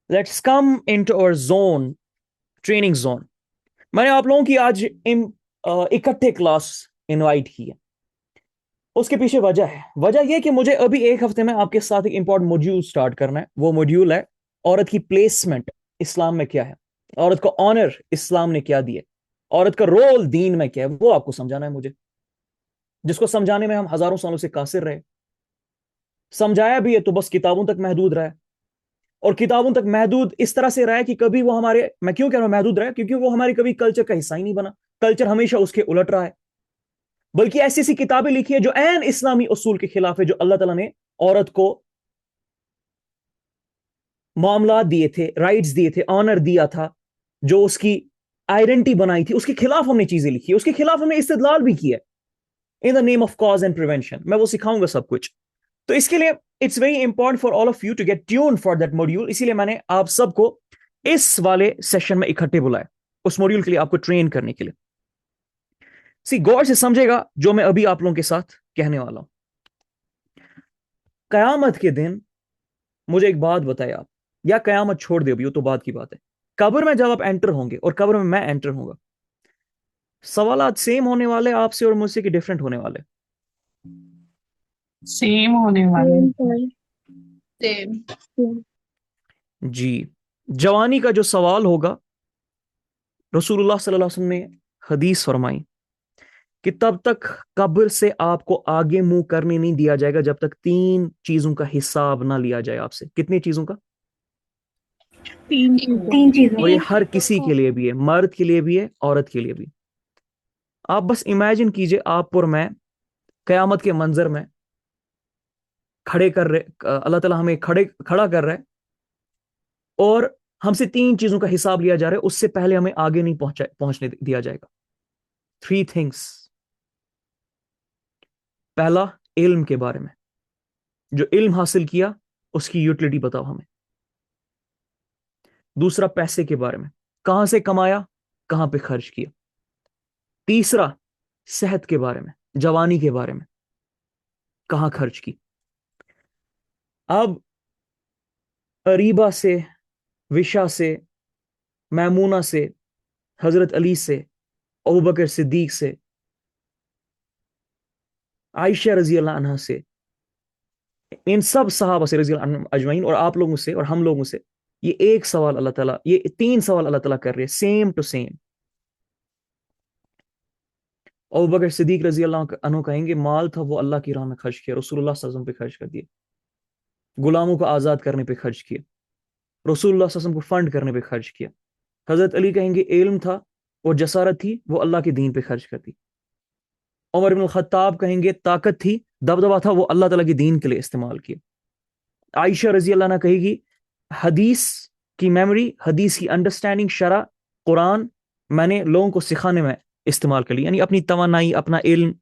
Let's come into our zone, training zone. मैंने आप लोगों की आज इकट्ठे क्लास इनवाइट की है। उसके पीछे वजह है, वजह यह कि मुझे अभी एक हफ्ते में आपके साथ एक इंपॉर्टेंट मॉड्यूल स्टार्ट करना है। वो मॉड्यूल है औरत की प्लेसमेंट इस्लाम में क्या है, औरत को ऑनर इस्लाम ने क्या दिया, औरत का रोल दीन में क्या है, वो आपको समझाना है मुझे, जिसको समझाने में हम हजारों सालों से कासिर रहे। समझाया भी है तो बस किताबों तक महदूद रहा है, और किताबों तक महदूद इस तरह से रहा है कि कभी वो हमारे, मैं क्यों कह रहा हूं महदूद रहा है, क्योंकि वो हमारी कभी कल्चर का हिस्सा ही नहीं बना। कल्चर हमेशा उसके उलट रहा है, बल्कि ऐसी ऐसी किताबें लिखी है जो एन इस्लामी उसूल के खिलाफ है, जो अल्लाह ताला ने औरत को मामला दिए थे, राइट्स दिए थे, ऑनर दिया था, जो उसकी आइडेंटिटी बनाई थी, उसके खिलाफ हमने चीजें लिखी है, उसके खिलाफ हमने इस्तेदलाल भी किया in the name of cause and prevention. मैं वो सिखाऊंगा सब कुछ। तो इसके लिए it's very important for all of you to get tune for that module. इसीलिए मैंने आप सबको इस वाले सेशन में इकट्ठे बुलाया, उस मॉड्यूल के लिए, आपको ट्रेन करने के लिए। सी, गौर से समझेगा जो मैं अभी आप लोगों के साथ कहने वाला हूं। कयामत के दिन, मुझे एक बात बताए आप, या कयामत छोड़ दे, अभी वो तो बात की बात है। कब्र में जब आप एंटर होंगे और कब्र में मैं एंटर होऊंगा, सवालात सेम होने वाले आपसे और मुझसे कि डिफरेंट होने वाले? सेम होने वाले सेम हैं। सर। सेम। जी। जवानी का जो सवाल होगा, रसूलुल्लाह सल्लल्लाहु अलैहि वसल्लम ने हदीस फरमाई कि तब तक कब्र से आपको आगे मुंह करने नहीं दिया जाएगा जब तक तीन चीजों का हिसाब ना लिया जाए आपसे। कितनी चीजों का? तीन चीजें। तीन चीजों और ये का। हर किसी के लिए भी है, मर्द के लिए भी है, औरत के लिए भी। आप बस इमेजिन कीजिए, आप और मैं कयामत के मंजर में खड़े कर रहे, अल्लाह ताला हमें खड़ा कर रहा है, और हमसे तीन चीजों का हिसाब लिया जा रहा है, उससे पहले हमें आगे नहीं पहुंचने दिया जाएगा। Three things. पहला, इल्म के बारे में, जो इल्म हासिल किया उसकी यूटिलिटी बताओ हमें। दूसरा, पैसे के बारे में, कहां से कमाया, कहां पे खर्च किया। तीसरा, सेहत के बारे में, जवानी के बारे में, कहां खर्च की। अब अरीबा से, विशा से, मैमूना से, हजरत अली से, अबू बकर सिद्दीक से, आयशा रजी अल्लाह अन्हा से, इन सब सहाबा से रजी अल्लाह अजमईन, और आप लोगों से और हम लोगों से, ये एक सवाल अल्लाह ताला, ये तीन सवाल अल्लाह ताला कर रहे हैं, सेम टू सेम। अबू बकर सिद्दीक रजी अल्लाह अन्हु कहेंगे माल था वो अल्लाह की राह में खर्च किया, रसूलुल्लाह सल्लल्लाहु अलैहि वसल्लम पे खर्च कर दिया। गुलामों को आजाद करने पे खर्च किया, रसूलुल्लाह सल्लल्लाहु अलैहि वसल्लम को फंड करने पे खर्च किया। हजरत अली कहेंगे इल्म था और जसारत थी, वो अल्लाह के दीन पे खर्च कर दी। उमर इब्न खत्ताब कहेंगे ताकत थी, दबदबा था, वो अल्लाह ताला के दीन के लिए इस्तेमाल किया। आयशा रजी अल्लाह ना कहेगी हदीस की मेमोरी, हदीस की अंडरस्टैंडिंग, शरा, कुरान मैंने लोगों को सिखाने में इस्तेमाल कर लिया, यानी अपनी तवानाई, अपना इल्म।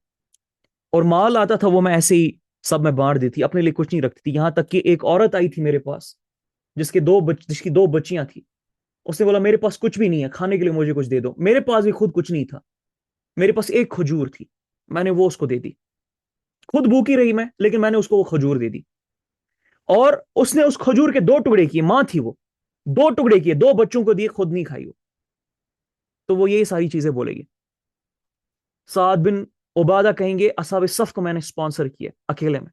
और माल आता था वो मैं ऐसे ही सब में बांट दी थी, अपने लिए कुछ नहीं रखती थी। यहां तक कि एक औरत आई थी मेरे पास, जिसकी दो बच्चियां थी। उसने बोला मेरे पास कुछ भी नहीं है खाने के लिए, मुझे कुछ दे दो। मेरे पास भी खुद कुछ नहीं था, मेरे पास एक खजूर थी, मैंने वो उसको दे दी। खुद भूखी रही मैं, लेकिन मैंने उसको वो खजूर दे दी। और उसने उस खजूर के दो टुकड़े किए, मां थी वो, दो टुकड़े किए, दो बच्चों को दिए, खुद नहीं खाई वो। तो वो यही सारी चीजें बोलेगी। साद बिन उबादा कहेंगे असहाब सफ को मैंने स्पॉन्सर किया अकेले में।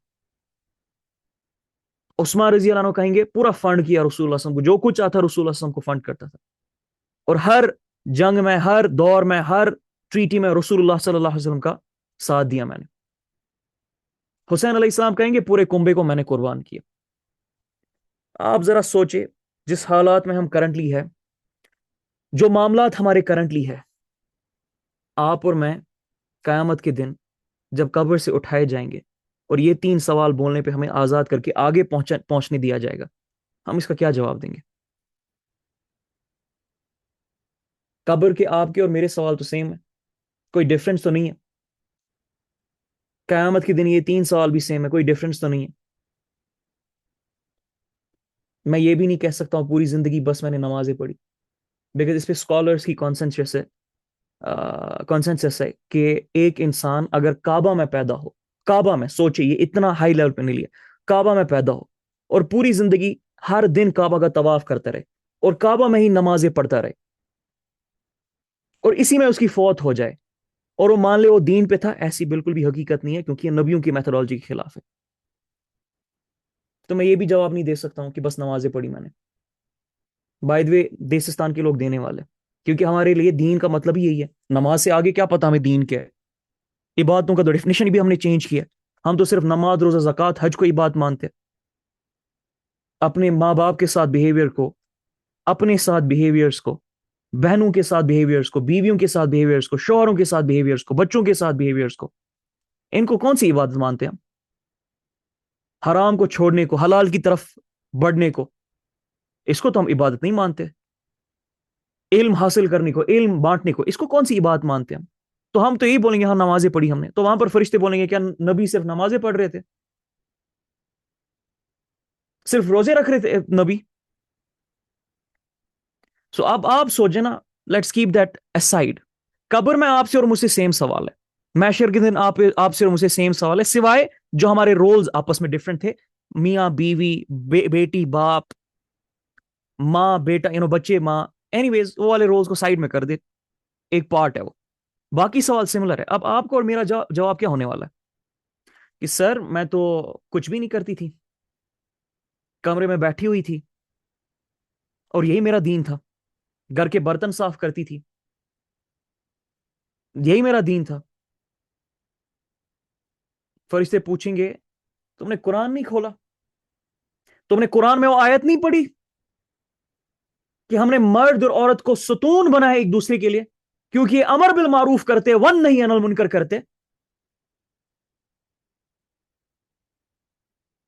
उस्मान रजी अल्लाह अन्हु कहेंगे पूरा फंड किया रसूलुल्लाह सल्लल्लाहु अलैहि वसल्लम को, जो कुछ आता रसूलुल्लाह सल्लल्लाहु अलैहि वसल्लम को फंड करता था। और हर जंग में, हर दौर में, हर ट्रीटी में रसूलुल्लाह सल्लल्लाहु अलैहि वसल्लम का साथ दिया मैंने। हुसैन अलैहिस्सलाम कहेंगे पूरे कुंबे को मैंने कुर्बान किया। आप जरा सोचे, जिस हालात में हम करंटली है, जो मामलात हमारे करंटली है, आप और मैं कयामत के दिन जब कब्र से उठाए जाएंगे और ये तीन सवाल बोलने पे हमें आजाद करके आगे पहुंचने दिया जाएगा, हम इसका क्या जवाब देंगे? कब्र के आपके और मेरे सवाल तो सेम है, कोई डिफरेंस तो नहीं है। कयामत के दिन ये तीन सवाल भी सेम है, कोई डिफरेंस तो नहीं है। मैं ये भी नहीं कह सकता हूँ पूरी जिंदगी बस मैंने नमाजें पढ़ी, बिकॉज इस पे स्कॉलर्स की कॉन्सेंसस है कि एक इंसान अगर काबा में पैदा हो, काबा में, सोचिए ये इतना हाई लेवल पे नहीं लिया, काबा में पैदा हो और पूरी जिंदगी हर दिन काबा का तवाफ करता रहे और काबा में ही नमाजें पढ़ता रहे और इसी में उसकी फौत हो जाए और वो मान ले वो दीन पे था, ऐसी बिल्कुल भी हकीकत नहीं है, क्योंकि ये नबियों की मेथोडोलॉजी के खिलाफ है। तो मैं ये भी जवाब नहीं दे सकता हूं कि बस नमाजें पढ़ी मैंने। बाय द वे देसिस्तान के लोग देने वाले, क्योंकि हमारे लिए दीन का मतलब ही यही है। नमाज से आगे क्या पता हमें दीन क्या है। इबादतों का तो डेफिनेशन भी हमने चेंज किया। हम तो सिर्फ नमाज, रोजा, ज़कात, हज को इबादत मानते हैं। अपने माँ बाप के साथ बिहेवियर को, अपने साथ बिहेवियर्स को, बहनों के साथ बिहेवियर्स को, बीवियों के साथ बिहेवियर्स को, शौहरों के साथ बिहेवियर्स को, बच्चों के साथ बिहेवियर्स को, इनको कौन सी इबादत मानते हैं हम? हराम को छोड़ने को, हलाल की तरफ बढ़ने को, इसको तो हम इबादत नहीं मानते। इल्म हासिल करने को, इल्म बांटने को, इसको कौन सी इबादत मानते हैं हम? तो हम तो यही बोलेंगे हाँ नमाजें पढ़ी हमने। तो वहां पर फरिश्ते बोलेंगे क्या नबी सिर्फ नमाजें पढ़ रहे थे, सिर्फ रोजे रख रहे थे नबी? सो अब आप सोचे ना, लेट्स कीप दैट असाइड। कब्र में आपसे और मुझसे सेम सवाल है, मैशर के दिन आपसे और मुझसे सेम सवाल है, सिवाय जो हमारे रोल्स आपस में डिफरेंट थे। मियाँ बीवी, बेटी बाप, माँ बेटा, बच्चे माँ, एनीवेज वो वाले रोल्स को साइड में कर दे, एक पार्ट है वो। बाकी सवाल सिमिलर है। अब आपको और मेरा जवाब क्या होने वाला है कि सर मैं तो कुछ भी नहीं करती थी, कमरे में बैठी हुई थी और यही मेरा दीन था, घर के बर्तन साफ करती थी, यही मेरा दीन था। फरिश्ते पूछेंगे तुमने कुरान नहीं खोला, तुमने कुरान में वो आयत नहीं पढ़ी कि हमने मर्द और औरत को सुतून बनाया एक दूसरे के लिए, क्योंकि ये अमर बिल मारूफ करते, वन नहीं अनल मुनकर करते।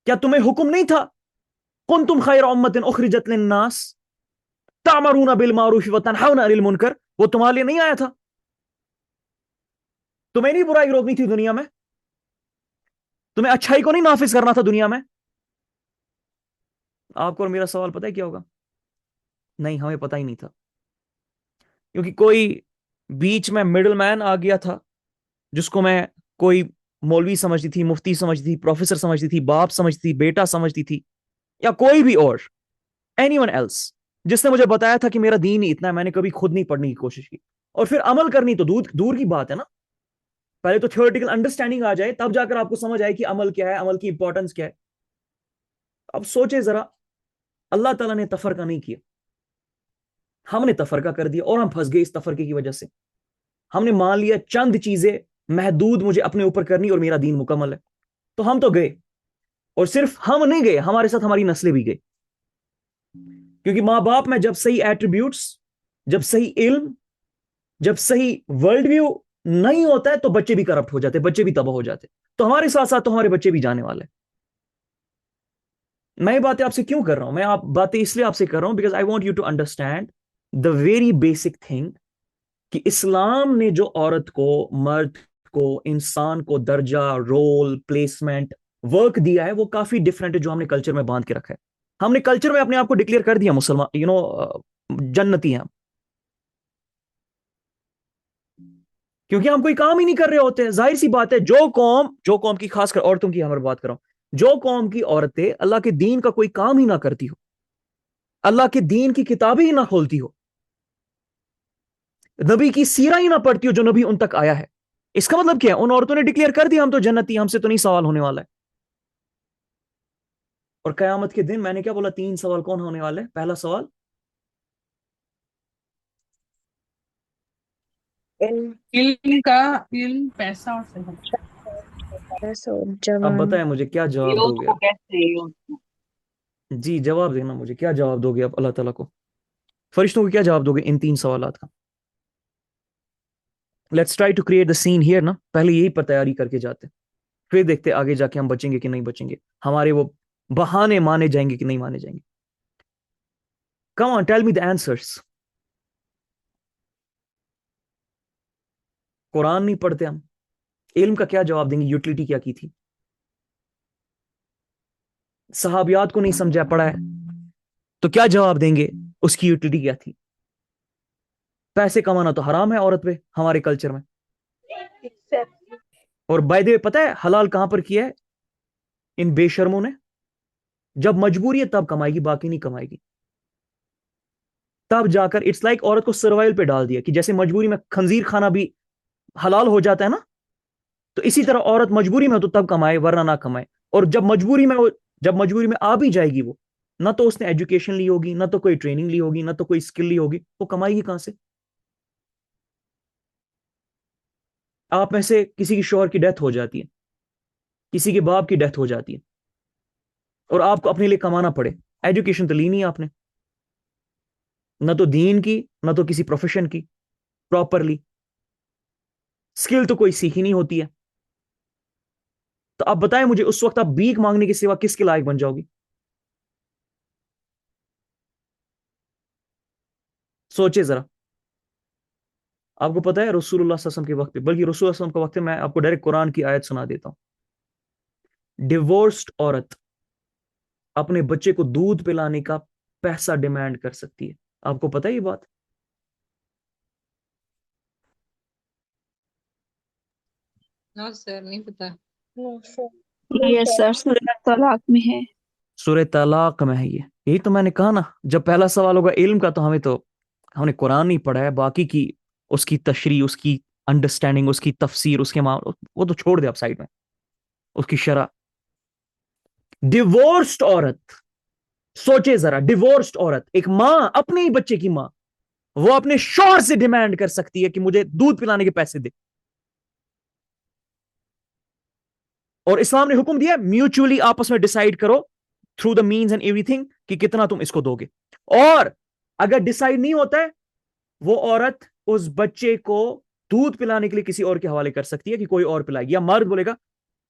क्या तुम्हें हुक्म नहीं था, कुंतुम खैर उम्मतिन उखरिजत लिन्नास तामरूना बिल मारूफ व तनहौना अनिल मुनकर? वो तुम्हारे लिए नहीं आया था? तुम्हें नहीं बुराई रोकनी थी दुनिया में? तुम्हें अच्छाई को नहीं नाफिज करना था दुनिया में? आपको और मेरा सवाल पता है क्या होगा? नहीं, हमें पता ही नहीं था, क्योंकि कोई बीच में मिडिल मैन आ गया था, जिसको मैं कोई मौलवी समझती थी, मुफ्ती समझती थी, प्रोफेसर समझती थी, बाप समझती थी, बेटा समझती थी, या कोई भी और एनीवन एल्स, जिसने मुझे बताया था कि मेरा दीन ही इतना है। मैंने कभी खुद नहीं पढ़ने की कोशिश की, और फिर अमल करनी तो दूर दूर की बात है ना। पहले तो थियोरेटिकल अंडरस्टैंडिंग आ जाए, तब जाकर आपको समझ आए कि अमल क्या है, अमल की इंपॉर्टेंस क्या है। अब सोचे जरा, अल्लाह ताला ने तफरका नहीं किया, हमने तफरका कर दिया और हम फंस गए इस तफरके की वजह से। हमने मान लिया चंद चीजें महदूद मुझे अपने ऊपर करनी और मेरा दीन मुकम्मल है, तो हम तो गए। और सिर्फ हम नहीं गए, हमारे साथ हमारी नस्लें भी गई, क्योंकि माँ बाप में जब सही एट्रीब्यूट्स, जब सही इल्म, जब सही वर्ल्ड व्यू नहीं होता है, तो बच्चे भी करप्ट हो जाते, बच्चे भी तबाह हो जाते। तो हमारे साथ साथ तो हमारे बच्चे भी जाने वाले। मैं ये बातें आपसे क्यों कर रहा हूं? मैं आप बातें इसलिए आपसे कर रहा हूं because I want you to understand the very basic thing, कि इस्लाम ने जो औरत को, मर्द को, इंसान को दर्जा, रोल, प्लेसमेंट, वर्क दिया है, वो काफी डिफरेंट है जो हमने कल्चर में बांध के रखा है। हमने कल्चर में अपने आप को डिक्लेयर कर दिया मुसलमान, जन्नती हैं हम, क्योंकि हम कोई काम ही नहीं कर रहे होते हैं। जाहिर सी बात है, जो कौम की, खासकर औरतों की हमारी बात कर रहा हूं, जो कौम की औरतें अल्लाह के दीन का कोई काम ही ना करती हो, अल्लाह के दीन की किताबें ही ना खोलती हो, नबी की सीरा ही ना पढ़ती हो जो नबी उन तक आया है, इसका मतलब क्या है? उन औरतों ने डिक्लेयर कर दिया हम तो जन्नती, हमसे तो नहीं सवाल होने वाला है। और कयामत के दिन मैंने क्या बोला, 3 सवाल कौन होने वाले? पहला सवाल इल्म, पैसा और सेहत। और अब जवान। बताएं मुझे क्या जवाब यूथ दोगे को आप? कैसे यूथ। जी जवाब देना मुझे, क्या जवाब दोगे आप अल्लाह ताला को? फरिश्तों को क्या जवाब दोगे इन 3 सवालात का? Let's try to create the scene here ना, पहले यही पर तैयारी करके जाते, फिर देखते आगे जाके हम बचेंगे कि नहीं बचेंगे, हमारे वो बहाने माने जाएंगे कि नहीं माने जाएंगे। Come on, tell me the answers. Quran नहीं पढ़ते हम, इल्म का क्या जवाब देंगे? यूटिलिटी क्या की थी? सहाबियात को नहीं समझा पड़ा है, तो क्या जवाब देंगे? उसकी यूटिलिटी क्या थी? पैसे कमाना तो हराम है औरत पे हमारे कल्चर में। और बाय द वे पता है हलाल कहां पर किया है इन बेशर्मों ने? जब मजबूरी है तब कमाएगी, बाकी नहीं कमाएगी। तब जाकर इट्स लाइक औरत को सर्वाइवल पे डाल दिया कि जैसे मजबूरी में खंजीर खाना भी हलाल हो जाता है ना, तो इसी तरह औरत मजबूरी में हो तो तब कमाए, वरना ना कमाए। और जब मजबूरी में आ भी जाएगी वो, ना तो उसने एजुकेशन ली होगी, ना तो कोई ट्रेनिंग ली होगी, ना तो कोई स्किल ली होगी, वो कमाएगी कहां से? आप में से किसी की शौहर की डेथ हो जाती है, किसी के बाप की डेथ हो जाती है, और आपको अपने लिए कमाना पड़े। एजुकेशन तो ली नहीं आपने, ना तो दीन की, ना तो किसी प्रोफेशन की प्रॉपरली, स्किल तो कोई सीखी नहीं होती है। तो आप बताएं मुझे, उस वक्त आप भीख मांगने के सिवा किसके लायक बन जाओगी? सोचे जरा। आपको पता है रसूलुल्लाह सल्लल्लाहु अलैहि वसल्लम के वक्त पे, बल्कि रसूलुल्लाह सल्लल्लाहु अलैहि वसल्लम के वक्त पे, मैं आपको डायरेक्ट कुरान की आयत सुना देता हूं। डिवोर्स्ड औरत अपने बच्चे को दूध पिलाने का पैसा डिमांड कर सकती है। आपको पता है ये बात? नो सर, नहीं पता। No, sir. यस सर, सूरह तलाक में है। सूरह तलाक में है ये। यही तो मैंने कहा ना, जब पहला सवाल होगा इल्म का, तो हमने कुरान नहीं पढ़ा है, बाकी की उसकी तशरी, उसकी अंडरस्टैंडिंग, उसकी तफसीर, उसके वो तो छोड़ दे आप साइड में, उसकी शरह। डिवोर्स्ड औरत, सोचे जरा, डिवोर्स्ड औरत, एक मां, अपने ही बच्चे की मां, वो अपने शौहर से डिमांड कर सकती है कि मुझे दूध पिलाने के पैसे दे। और इस्लाम ने हुक्म दिया म्यूचुअली आपस में डिसाइड करो through the means and everything कि कितना तुम इसको दोगे। और अगर डिसाइड नहीं होता है, वो औरत उस बच्चे को दूध पिलाने के लिए किसी और के हवाले कर सकती है कि कोई और पिलाएगी, या मर्द बोलेगा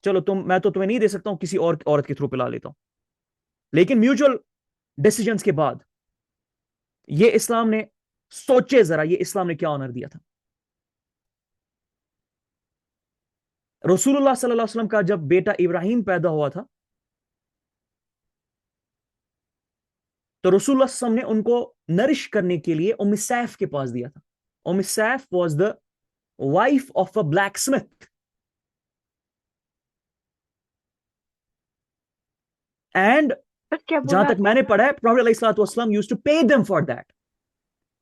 चलो मैं तो तुम्हें नहीं दे सकता हूं, किसी और औरत के थ्रू पिला लेता हूं। लेकिन म्यूचुअल डिसीजन के बाद ये इस्लाम ने, सोचे जरा, ये इस्लाम ने क्या ऑनर दिया था। रसूलुल्लाह सल्लल्लाहु अलैहि वसल्लम का जब बेटा इब्राहिम पैदा हुआ था, तो रसूलुल्लाह सल्लल्लाहु अलैहि वसल्लम ने उनको नरिश करने के लिए उम्म सैफ के पास दिया था। Umm Saif was the wife of a blacksmith, and पर क्या जहां बोला? तक मैंने पढ़ा है, प्रॉफेट अलैहिस्सलातु वस्सलाम used to pay them for that.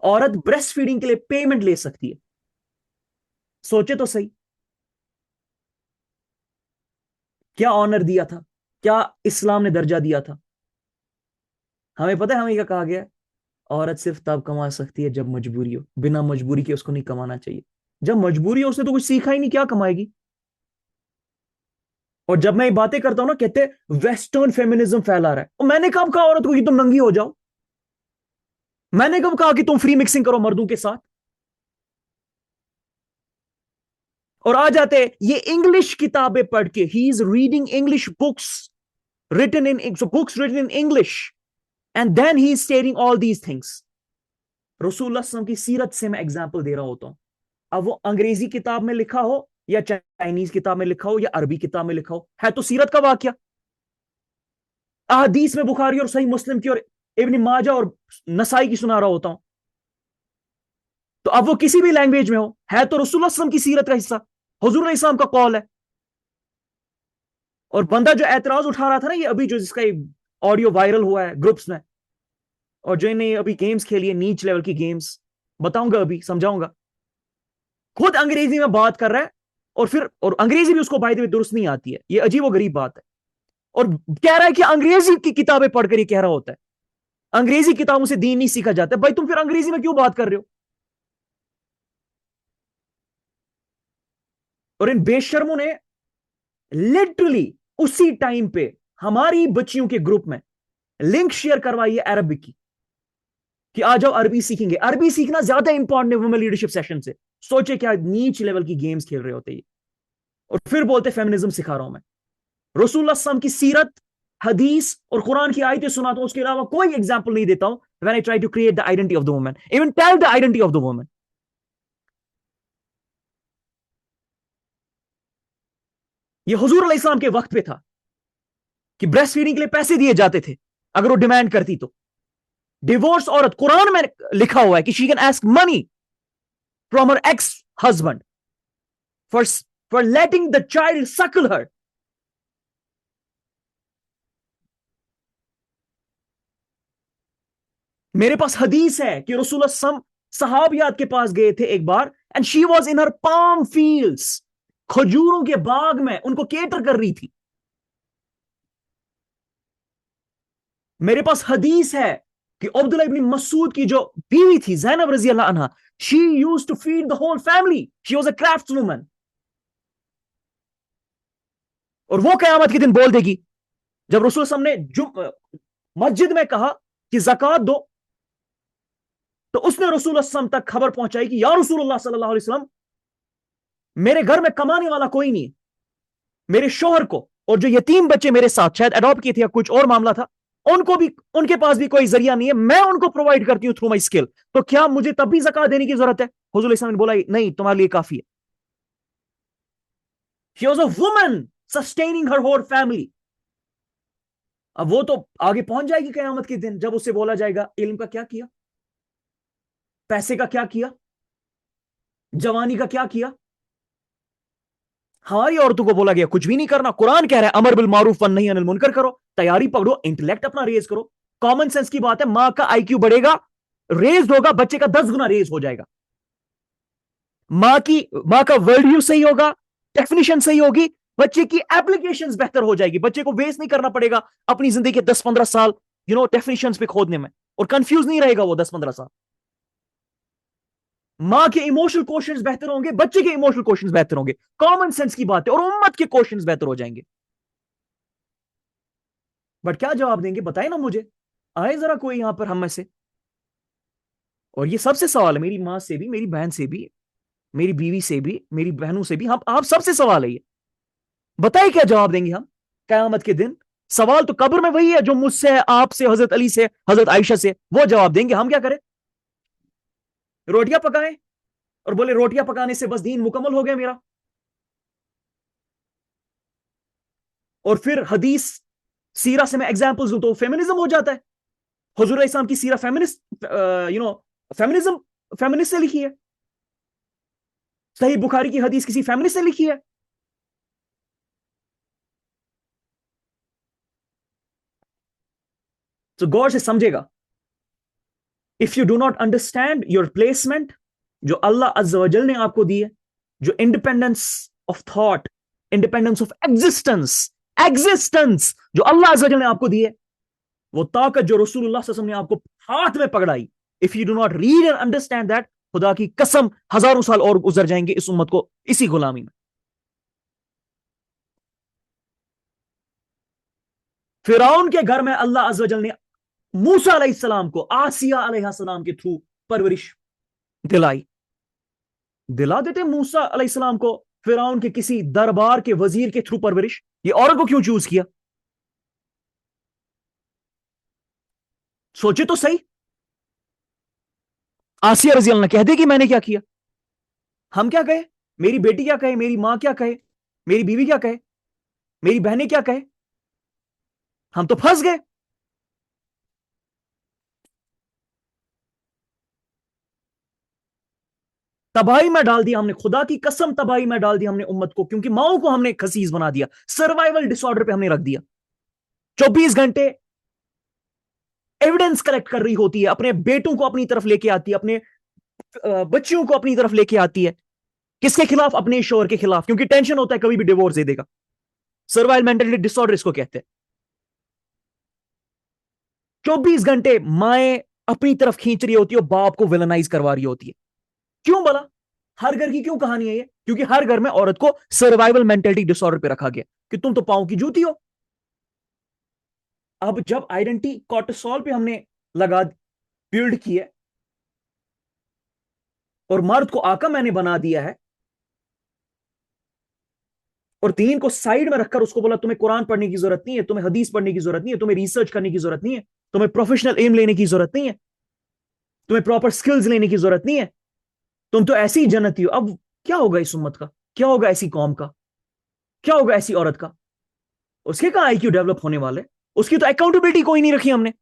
औरत ब्रेस्ट फीडिंग के लिए पेमेंट ले सकती है। सोचे तो सही, क्या ऑनर दिया था, क्या इस्लाम ने दर्जा दिया था। हमें पता है हमें क्या कहा गया है? औरत सिर्फ तब कमा सकती है जब मजबूरी हो, बिना मजबूरी के उसको नहीं कमाना चाहिए। जब मजबूरी हो, उसने तो कुछ सीखा ही नहीं, क्या कमाएगी? और जब मैं ये बातें करता हूं ना, कहते वेस्टर्न फेमिनिज्म फैला रहा है, और मैंने कब कहा औरत को कि तुम नंगी हो जाओ? मैंने कब कहा कि तुम फ्री मिक्सिंग करो मर्दों के साथ? और आ जाते ये इंग्लिश किताबें पढ़ के, he is reading English books written in books written in English, and then he is stating all these things. रसूलुल्लाह सल्लल्लाहु अलैहि वसल्लम की सीरत से मैं एग्जाम्पल दे रहा होता हूं। अब वो अंग्रेजी किताब में लिखा हो, या चाइनीज किताब में लिखा हो, या अरबी किताब में लिखा हो, है तो सीरत का वाक्या। अहदीस में बुखारी और सही मुस्लिम की और इब्न माजा और नसाई की सुना रहा होता हूं। तो अब वो किसी भी लैंग्वेज में हो, है तो रसूलुल्लाह सल्लल्लाहु अलैहि वसल्लम की सीरत का हिस्सा, हुजूर इस्लाम का कौल है। और बंदा जो एतराज उठा रहा था ना, ये अभी जो जिसका ऑडियो वायरल हुआ है ग्रुप्स में, और जो इन्हें अभी गेम्स खेली है, नीच लेवल की गेम्स, बताऊंगा, अभी समझाऊंगा, खुद अंग्रेजी में बात कर रहा है, और अंग्रेजी भी उसको बाय द वे दुरुस्त नहीं आती है, ये अजीब व गरीब बात है। और कह रहा है कि अंग्रेजी की किताबें पढ़कर ये कह रहा होता है, अंग्रेजी किताबों से दीन नहीं सीखा जाता। भाई तुम फिर अंग्रेजी में क्यों बात कर रहे हो? और इन बेशर्मों ने लिटरली उसी टाइम पे हमारी बच्चियों के ग्रुप में लिंक शेयर करवाई है अरबिक की, कि आ जाओ अरबी सीखेंगे। अरबी सीखना ज्यादा इंपॉर्टेंट है वुमेन लीडरशिप सेशन से। सोचे क्या नीच लेवल की गेम्स खेल रहे होते ये, और फिर बोलते फेमिनिज्म सिखा रहा हूं मैं। रसूलुल्लाह सल्लल्लाहु अलैहि वसल्लम की सीरत, हदीस और कुरान की आयतें सुनाता हूं, उसके अलावा कोई एग्जाम्पल नहीं देता हूं। When I try to create the identity of the woman, even tell the identity of the woman. ये हुजूर अलैहि सलाम के वक्त पे था कि ब्रेस्ट फीडिंग के लिए पैसे दिए जाते थे अगर वो डिमांड करती तो। डिवोर्स औरत, कुरान में लिखा हुआ है कि she can ask money from her ex husband for letting the child सकल हर। मेरे पास हदीस है कि रसूलुल्लाह सम सहाबियात के पास गए थे एक बार, and she was in her palm fields, खजूरों के बाग में उनको केटर कर रही थी। मेरे पास हदीस है कि अब्दुल्लाह इब्न मसूद की जो बीवी थी ज़ैनब रजी अल्लाह अन्हा, she used to feed the whole family, she was a craftswoman. और वो कयामत के दिन बोल देगी, जब रसूल सल्लल्लाहु अलैहि वसल्लम ने मस्जिद में कहा कि ज़कात दो, तो उसने रसूल सल्लल्लाहु अलैहि वसल्लम तक खबर पहुंचाई कि या रसूलुल्लाह सल्लल्लाहु अलैहि वसल्लम, मेरे घर में कमाने वाला कोई नहीं, मेरे शोहर को और जो यतीम बच्चे मेरे साथ शायद अडॉप्ट किए थे या कुछ और मामला था, उनको भी, उनके पास भी कोई जरिया नहीं है, मैं उनको प्रोवाइड करती हूं थ्रू माई स्किल, तो क्या मुझे तब भी ज़कात देने की जरूरत है? हुजूर इस्लाम ने बोला नहीं, तुम्हारे लिए काफी है। She was a woman sustaining her whole family. अब वो तो आगे पहुंच जाएगी कयामत के दिन, जब उससे बोला जाएगा इल्म का क्या किया, पैसे का क्या किया, जवानी का क्या किया। हमारी औरतों को बोला गया कुछ भी नहीं करना। कुरान कह रहा है अमर बिल मारूफ वन नही अनिल मुनकर करो, तैयारी पकड़ो, इंटेलेक्ट अपना रेज करो। कॉमन सेंस की बात है, मां का आईक्यू बढ़ेगा, रेज होगा, बच्चे का 10 गुना रेज हो जाएगा। मां का वर्ल्ड व्यू सही होगा, डेफिनेशन सही होगी, बच्चे की एप्लीकेशंस बेहतर हो जाएगी, बच्चे को वेस्ट नहीं करना पड़ेगा अपनी जिंदगी के 10-15 साल डेफिनेशंस पे खोदने में, और कंफ्यूज नहीं रहेगा वो 10-15 साल। मां के इमोशनल क्वेश्चंस बेहतर होंगे, बच्चे के इमोशनल क्वेश्चंस बेहतर होंगे, कॉमन सेंस की बात है, और उम्मत के क्वेश्चंस बेहतर हो जाएंगे। बट क्या जवाब देंगे बताए ना मुझे, आए जरा कोई यहां पर हम में से। और ये सबसे सवाल है, मेरी मां से भी, मेरी बहन से भी, मेरी बीवी से भी, मेरी बहनों से भी, हम आप सबसे सवाल है ये। बताइए क्या जवाब देंगे हम कयामत के दिन? सवाल तो कब्र में वही है जो मुझसे है, आपसे, हजरत अली से, हजरत आयशा से, वो जवाब देंगे। हम क्या करें? रोटियां पकाएं और बोले रोटियां पकाने से बस दीन मुकम्मल हो गया मेरा? और फिर हदीस सीरा से मैं एग्जाम्पल्स दूं तो फेमिनिज्म हो जाता है। हुजूर इस्लाम की सीरा फेमिनिस्ट, फेमिनिज्म फेमिनिस्ट से लिखी है, सही बुखारी की हदीस किसी फेमिनिस्ट से लिखी है। तो गौर से समझेगा, if you do not understand your placement जो अल्लाह अज़्ज़ व जल ने आपको दी है, जो independence of thought, independence of existence, existence जो अल्लाह अज़्ज़ व जल ने आपको दी है, वो ताकत जो रसूलुल्लाह सल्लल्लाहु अलैहि वसल्लम ने आपको हाथ में पकड़ाई, if you do not read and understand that, खुदा की कसम हजारों साल और गुजर जाएंगे इस उम्मत को इसी गुलामी में। फिरौन के घर में अल्लाह अज़्ज़ व जल ने मूसा अलैहिस्सलाम को आसिया अलैहिस्सलाम के थ्रू परवरिश दिलाई। दिला देते मूसा अलैहिस्सलाम को फिरौन के किसी दरबार के वजीर के थ्रू परवरिश। ये औरत को क्यों चूज किया? सोचे तो सही। आसिया रजी अल्लाह कह दे कि मैंने क्या किया, हम क्या कहे, मेरी बेटी क्या कहे, मेरी मां क्या कहे, मेरी बीवी क्या कहे, मेरी बहनें क्या कहे, हम तो फंस गए। तबाही में डाल दिया हमने, खुदा की कसम तबाही में डाल दिया हमने उम्मत को, क्योंकि माओ को हमने खसीस बना दिया, सर्वाइवल डिसऑर्डर पे हमने रख दिया। 24 घंटे एविडेंस कलेक्ट कर रही होती है, अपने बेटों को अपनी तरफ लेके आती है, अपने बच्चियों को अपनी तरफ लेके आती है। किसके खिलाफ? अपने शोहर के खिलाफ, क्योंकि टेंशन होता है कभी भी डिवोर्स दे देगा। सर्वाइवल मेंटलिटी डिसऑर्डर इसको कहते हैं। 24 घंटे माएं अपनी तरफ खींच रही होती है, बाप को विलनाइज करवा रही होती है। क्यों भला? हर घर की क्यों कहानी है ये? क्योंकि हर घर में औरत को सर्वाइवल मेंटलिटी डिसऑर्डर पे रखा गया कि तुम तो पांव की जूती हो। अब जब आइडेंटिटी कॉर्टिसोल पे हमने लगा बिल्ड की है और मर्द को आका मैंने बना दिया है, और दीन को साइड में रखकर उसको बोला तुम्हें कुरान पढ़ने की जरूरत नहीं है, तुम्हें हदीस पढ़ने की जरूरत नहीं है, तुम्हें रिसर्च करने की जरूरत नहीं है, तुम्हें प्रोफेशनल एम लेने की जरूरत नहीं है, तुम्हें प्रॉपर स्किल्स लेने की जरूरत नहीं है, तुम तो ऐसी ही जन्नती हो। अब क्या होगा इस उम्मत का, क्या होगा ऐसी कौम का, क्या होगा ऐसी औरत का? उसके कहां आईक्यू डेवलप होने वाले? उसकी तो अकाउंटेबिलिटी कोई नहीं रखी हमने।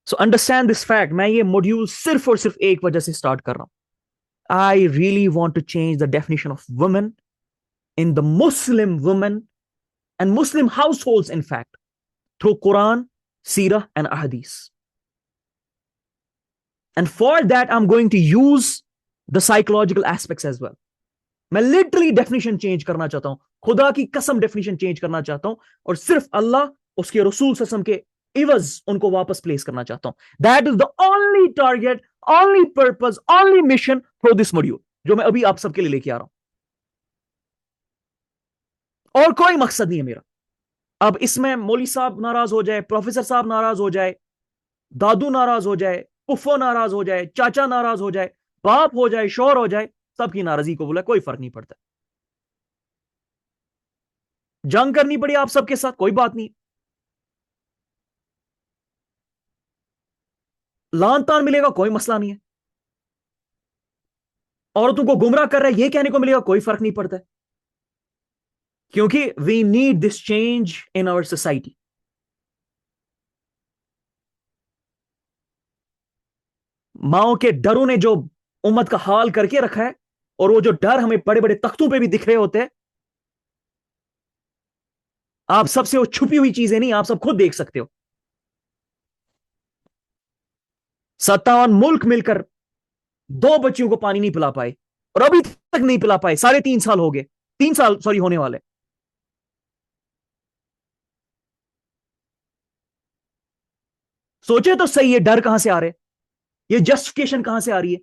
So understand this fact. मैं ये मॉड्यूल सिर्फ और सिर्फ एक वजह से स्टार्ट कर रहा हूं। I really want to change the definition of women in the Muslim women and Muslim household, in fact, through Quran seerah and ahadith. And for that I'm going to use the psychological aspects as well. मैं literally definition change करना चाहता हूं, खुदा की कसम definition change करना चाहता हूं, और सिर्फ अल्लाह उसके रसूल सल्लल्लाहु अलैहि वसल्लम के इवज उनको वापस प्लेस करना चाहता हूं. That is the only target, only purpose, only mission for this module जो मैं अभी आप सबके लिए लेके आ रहा हूं. और कोई मकसद नहीं है मेरा. अब इसमें मौली साहब नाराज हो जाए, प्रोफेसर साहब नाराज हो जाए, दादू नाराज हो जाए, पुफ्फो नाराज हो जाए, चाचा नाराज हो जाए, बाप हो जाए, शोर हो जाए, सबकी नाराजगी को बोला, कोई फर्क नहीं पड़ता. जंग करनी पड़ी आप सबके साथ, कोई बात नहीं. लान तान मिलेगा, कोई मसला नहीं है. औरतों को गुमराह कर रहा है, यह कहने को मिलेगा, कोई फर्क नहीं पड़ता है. क्योंकि we need this change in our society. माओ के डरों ने जो उम्मत का हाल करके रखा है, और वो जो डर हमें बड़े बड़े तख्तों पे भी दिख रहे होते हैं, आप सबसे वो छुपी हुई चीजें नहीं, आप सब खुद देख सकते हो. 57 मुल्क मिलकर 2 बच्चियों को पानी नहीं पिला पाए, और अभी तक नहीं पिला पाए. 3.5 साल हो गए, 3 साल सॉरी होने वाले. सोचे तो सही, ये डर कहां से आ रहे, ये जस्टिफिकेशन कहां से आ रही है.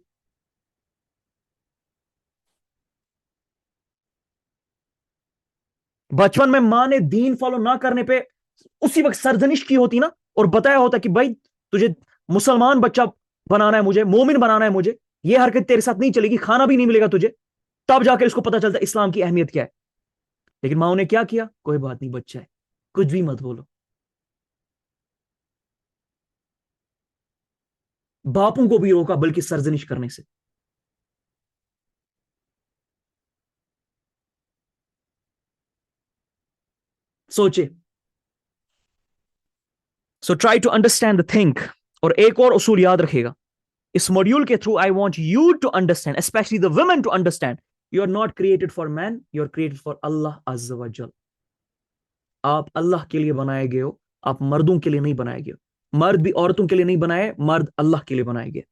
बचपन में मां ने दीन फॉलो ना करने पे उसी वक्त सरजनिश की होती ना, और बताया होता कि भाई तुझे मुसलमान बच्चा बनाना है, मुझे मोमिन बनाना है, मुझे ये हरकत तेरे साथ नहीं चलेगी, खाना भी नहीं मिलेगा तुझे. तब जाकर इसको पता चलता इस्लाम की अहमियत क्या है. लेकिन माओ ने क्या किया, कोई बात नहीं, बच्चा है, कुछ भी मत बोलो. बापों को भी रोका, बल्कि सरजनिश करने से. सोचे. So try to understand the think. और एक और उसूल याद रखेगा, इस मॉड्यूल के through I want you to understand, especially the women to understand, you are not created for man, you are created for Allah अज़्ज़ व जल. आप अल्लाह के लिए बनाए गए हो, आप मर्दों के लिए नहीं बनाए गए. मर्द भी औरतों के लिए नहीं बनाए, मर्द अल्लाह के लिए बनाए गए.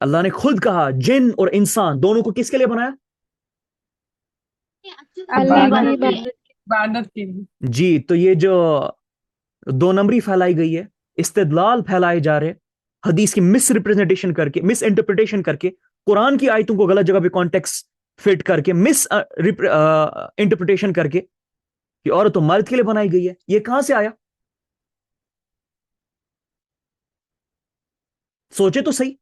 अल्लाह ने खुद कहा जिन और इंसान दोनों को किसके लिए बनाया. अल्लाह की इबादत इबादत इबादत के लिए। जी. तो ये जो 2 नंबरी फैलाई गई है, इस्तेदलाल फैलाए जा रहे, हदीस की मिस रिप्रेजेंटेशन करके, मिस इंटरप्रिटेशन करके, कुरान की आयतों को गलत जगह पे कॉन्टेक्स्ट फिट करके, मिस इंटरप्रिटेशन करके कि औरत तो मर्द के लिए बनाई गई है, ये कहां से आया. सोचे तो सही.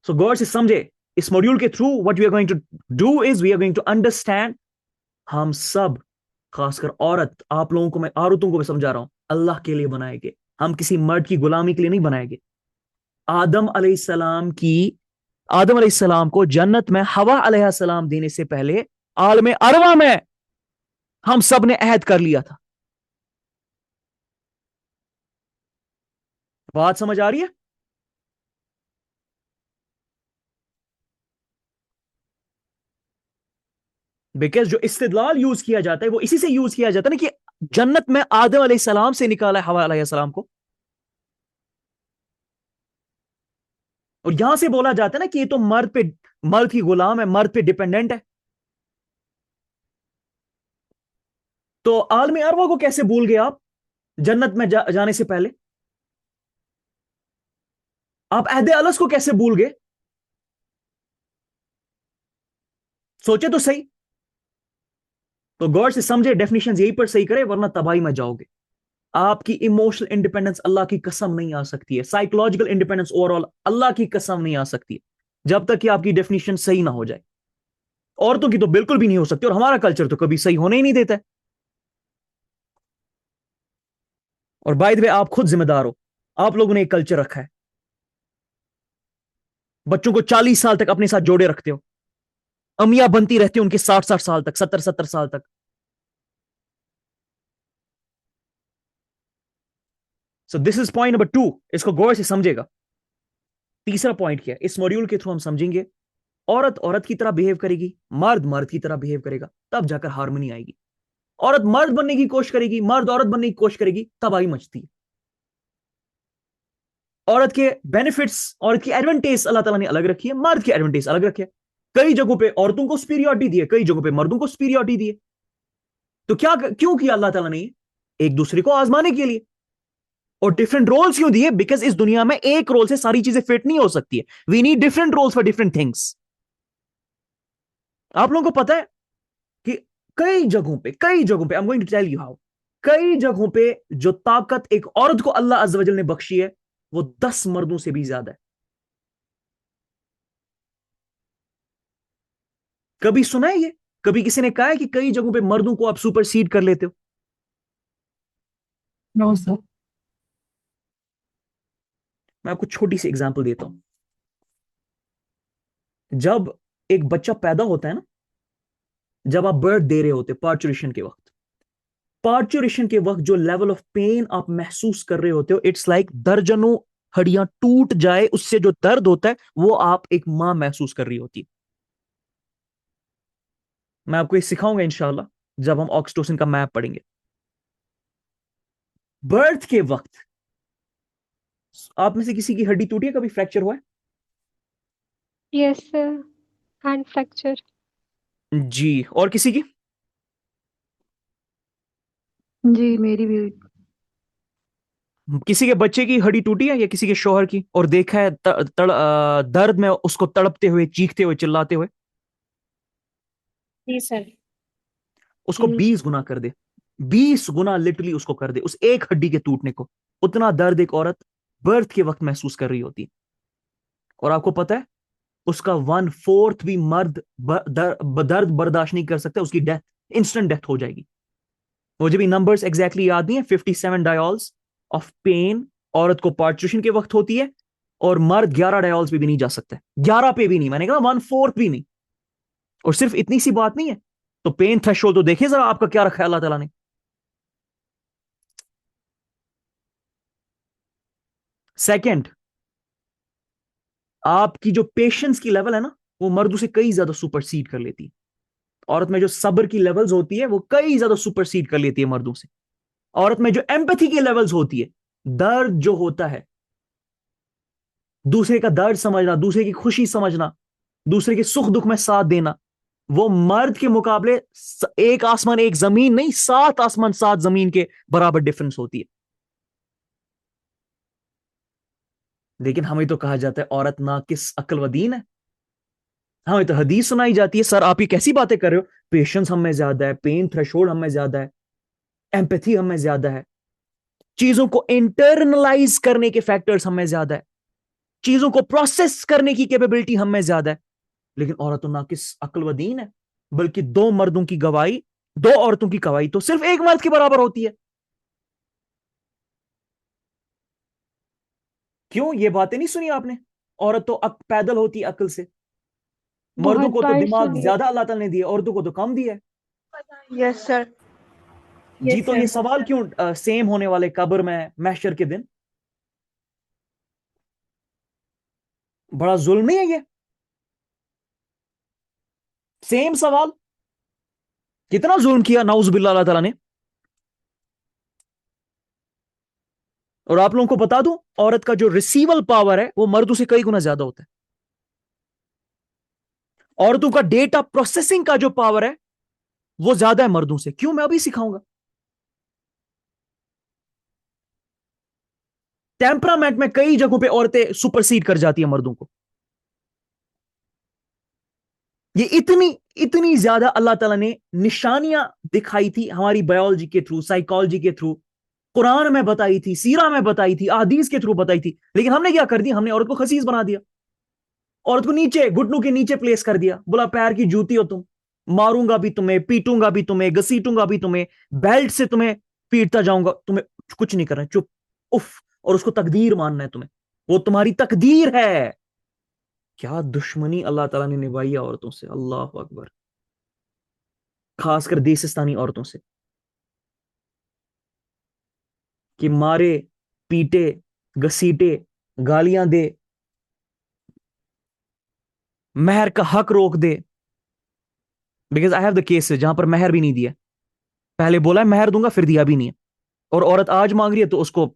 सो गौर से समझे. इस मॉड्यूल के through what we are going to do is we are going to understand, हम सब, खासकर औरत, आप लोगों को मैं, औरतों को मैं समझा रहा हूं, अल्लाह के लिए बनाए गए. हम किसी मर्द की गुलामी के लिए नहीं बनाए गए. आदम अलैहिस्सलाम को जन्नत में हवा अलैहिस्सलाम देने से पहले आलम अरवा में हम सब ने अहद कर लिया था. बात समझ आ रही है. बिकॉज जो इस्तिदलाल यूज किया जाता है वो इसी से यूज किया जाता है ना, कि जन्नत में आदम अलैहिस्सलाम से निकाला है हवा अलैहिस्सलाम को. और यहां से बोला जाता है ना कि ये तो मर्द की गुलाम है, मर्द पे डिपेंडेंट है. तो आलम अरवा को कैसे भूल गए आप जन्नत में जाने से पहले. आप अहदे अलस को कैसे भूल गए. सोचे तो सही. तो गौर से समझे, डेफिनेशन यही पर सही करे, वरना तबाही में जाओगे. आपकी इमोशनल इंडिपेंडेंस अल्लाह की कसम नहीं आ सकती है. साइकोलॉजिकल इंडिपेंडेंस ओवरऑल अल्लाह की कसम नहीं आ सकती है, जब तक कि आपकी डेफिनेशन सही ना हो जाए. औरतों की तो बिल्कुल भी नहीं हो सकती, और हमारा कल्चर तो कभी सही होने ही नहीं देता है. और बाय द वे आप खुद जिम्मेदार हो, आप लोगों ने एक कल्चर रखा है. बच्चों को 40 साल तक अपने साथ जोड़े रखते हो, अमियां बनती रहती है उनके 60-60 साल तक, 70-70 साल तक. So this is point number 2. इसको गौर से समझेगा. तीसरा पॉइंट क्या है, इस मॉड्यूल के थ्रू हम समझेंगे औरत औरत की तरह बिहेव करेगी, मर्द मर्द की तरह बिहेव करेगा, तब जाकर हार्मनी आएगी। औरत मर्द बनने की कोशिश करेगी, मर्द औरत बनने की कोशिश करेगी, तबाही मचती है। औरत के बेनिफिट्स, औरत की एडवांटेज अल्लाह ताला ने अलग रखी है, मर्द की एडवांटेज अलग रखे। कई जगहों पे औरतों को सुपीरियरिटी दी है, कई जगहों पे मर्दों को सुपीरियरिटी दी है। तो क्या क्यों किया अल्लाह ताला ने? एक दूसरे को आजमाने के लिए। और डिफरेंट रोल्स क्यों दिए? बिकॉज इस दुनिया में एक रोल से सारी चीजें फिट नहीं हो सकती है। We need different roles for different things. आप लोगों को पता है कि कई जगहों पे I am going to tell you how, कई जगहों पे जो ताकत एक औरत को अल्लाह अज़्ज़ व जल ने बख्शी है, वो 10 मर्दों से भी ज्यादा है। कभी सुना है ये? कभी किसी ने कहा है कि कई जगहों पे मर्दों को आप सुपरसीड कर लेते हो? No sir. मैं आपको छोटी सी एग्जांपल देता हूं। जब एक बच्चा पैदा होता है ना, जब आप बर्थ दे रहे होते, पार्चुरेशन के वक्त जो लेवल ऑफ पेन आप महसूस कर रहे होते हो, इट्स लाइक दर्जनों हड्डियां टूट जाए, उससे जो दर्द होता है वो आप एक मां महसूस कर रही होती है। मैं आपको ये सिखाऊंगा इंशाल्लाह जब हम ऑक्सीटोसिन का मैप पढ़ेंगे। बर्थ के वक्त आप में से किसी की हड्डी टूटी है? कभी फ्रैक्चर हुआ है? Yes sir, hand fracture. जी। और किसी की? जी मेरी भी हुई। किसी के बच्चे की हड्डी टूटी है या किसी के शौहर की, और देखा है दर्द में उसको तड़पते हुए, चीखते हुए, चिल्लाते हुए? जी सर। उसको 20 गुना कर दे, 20 गुना लिटरली उसको कर दे, उस एक हड्डी के टूटने को। उतना दर्द एक औरत बर्थ के वक्त महसूस कर रही होती है। और आपको पता है उसका 1/4 भी मर्द दर्द बर्दाश्त नहीं कर सकता, उसकी डेथ, इंस्टेंट डेथ हो जाएगी। मुझे भी नंबर्स एग्जैक्टली याद नहीं है। 57 डायल्स ऑफ पेन औरत को पार्चुरेशन के वक्त होती है, और मर्द 11 डायल्स पे भी नहीं जा सकता, 11 पे भी नहीं, मैंने कहा 1/4 भी नहीं। और सिर्फ इतनी सी बात नहीं है, तो पेन थ्रेशोल्ड तो देखें जरा, आपका क्या रखा है अल्लाह ताला ने। सेकंड, आपकी जो पेशेंस की लेवल है ना, वो मर्दों से कई ज्यादा सुपरसीड कर लेती है। औरत में जो सब्र की लेवल्स होती है वो कई ज्यादा सुपरसीड कर लेती है मर्दों से। औरत में जो एम्पैथी की लेवल्स होती है, दर्द जो होता है, दूसरे का दर्द समझना, दूसरे की खुशी समझना, दूसरे के सुख दुख में साथ देना, वो मर्द के मुकाबले एक आसमान एक जमीन नहीं, 7 आसमान 7 जमीन के बराबर डिफरेंस होती है। लेकिन हमें तो कहा जाता है औरत नाकिस अक्ल व दीन है। हमें तो हदीस सुनाई जाती है, सर आप ये कैसी बातें कर रहे हो? पेशेंस हम में ज्यादा है, पेन थ्रेशोल्ड हम में ज्यादा है, एम्पैथी हम में ज्यादा है, चीजों को इंटरनलाइज करने के फैक्टर्स हम में ज्यादा है, चीजों को प्रोसेस करने की कैपेबिलिटी हम में ज्यादा है। लेकिन औरतों ना किस अक्ल व दीन है, बल्कि दो मर्दों की गवाही, दो औरतों की गवाही तो सिर्फ एक मर्द के बराबर होती है। क्यों ये बातें नहीं सुनी आपने? औरत तो पैदल होती अक्ल से, मर्दों बहुत को तो बार दिमाग सुनिए। ज्यादा अल्लाह ताला ने दिया, औरतों को तो कम दिया है। Yes sir. जी। यस तो ये सर। सवाल क्यों सेम होने वाले कब्र में, महशर के दिन? बड़ा जुल्म नहीं है ये? सेम सवाल, कितना जुल्म किया नाउजुबिल्लाह अल्लाह ताला ने। और आप लोगों को बता दूं, औरत का जो रिसीवल पावर है वो मर्दों से कई गुना ज्यादा होता है। औरतों का डेटा प्रोसेसिंग का जो पावर है वो ज्यादा है मर्दों से। क्यों? मैं अभी सिखाऊंगा। टेम्परामेंट में कई जगहों पे औरतें सुपरसीड कर जाती है मर्दों को। ये इतनी इतनी ज्यादा अल्लाह ताला ने निशानियां दिखाई थी हमारी बायोलॉजी के थ्रू, साइकोलॉजी के थ्रू, कुरान में बताई थी, सीरा में बताई थी, अहदीस के थ्रू बताई थी। लेकिन हमने क्या कर दिया? हमने औरत को खसीस बना दिया, औरत को नीचे, घुटनों के नीचे प्लेस कर दिया। बोला पैर की जूती हो तुम, मारूंगा भी तुम्हें, पीटूंगा भी तुम्हें, घसीटूंगा भी तुम्हें, बेल्ट से तुम्हें पीटता जाऊंगा, तुम्हें कुछ नहीं करना, चुप, उफ। और उसको तकदीर मानना है तुम्हें, वो तुम्हारी तकदीर है। क्या दुश्मनी अल्लाह ताला ने निभाई है औरतों से, अल्लाह अकबर, खासकर देसिस्तानी औरतों से, कि मारे, पीटे, घसीटे, गालियां दे। महर का हक रोक दे, because I have the cases जहां पर महर भी नहीं दिया, पहले बोला है महर दूंगा फिर दिया भी नहीं है, और औरत आज मांग रही है तो उसको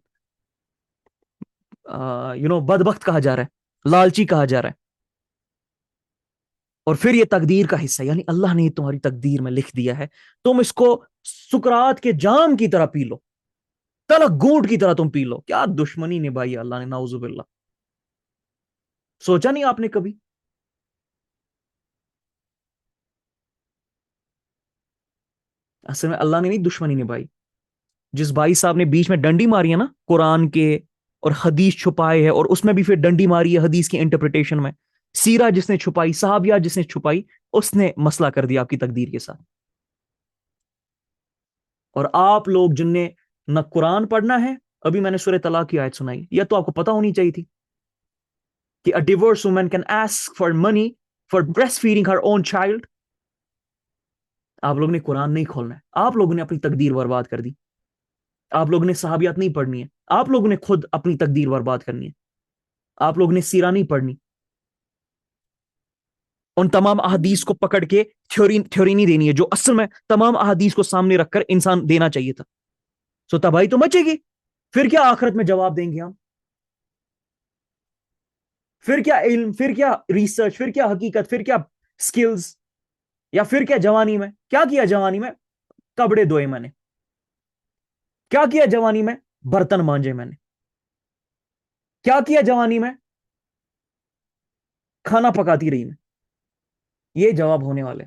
बदबख्त कहा जा रहा है, लालची कहा जा रहा है। और फिर ये तकदीर का हिस्सा, यानी अल्लाह ने तुम्हारी तकदीर में लिख दिया है, तुम इसको सुकरात के जाम की तरह पी लो, तलक घूंट की तरह तुम पी लो। क्या दुश्मनी निभाई है अल्लाह ने, नाउजुबिल्लाह। सोचा नहीं आपने कभी? असल में अल्लाह ने नहीं दुश्मनी निभाई, जिस भाई साहब ने बीच में डंडी मारी है ना कुरान के, और हदीस छुपाए है, और उसमें भी फिर डंडी मारी है हदीस की इंटरप्रिटेशन में, सीरा जिसने छुपाई, साहबिया जिसने छुपाई, उसने मसला कर दिया आपकी तकदीर के साथ। और आप लोग जिनने न कुरान पढ़ना है, अभी मैंने सूरह तलाक की आयत सुनाई, यह तो आपको पता होनी चाहिए थी कि a divorce woman can ask for money for breast feeding her own child. आप लोगों ने कुरान नहीं खोलना है, आप लोगों ने अपनी तकदीर बर्बाद कर दी, आप लोगों ने सहाबियात नहीं पढ़नी है, आप लोगों ने खुद अपनी तकदीर बर्बाद करनी है, आप लोगों ने सीरा नहीं पढ़नी, उन तमाम अहदीस को पकड़ के थ्योरी थ्योरी नहीं देनी है जो असल में तमाम अहदीस को सामने रखकर इंसान देना चाहिए था। सो तबाही तो मचेगी, फिर क्या आखिरत में जवाब देंगे हम? फिर क्या इल्म, फिर क्या रिसर्च, फिर क्या हकीकत, फिर क्या स्किल्स, या फिर क्या जवानी में क्या किया? जवानी में कपड़े धोए मैंने, क्या किया जवानी में? बर्तन मांजे मैंने, क्या किया जवानी में? खाना पकाती रही मैं। ये जवाब होने वाले,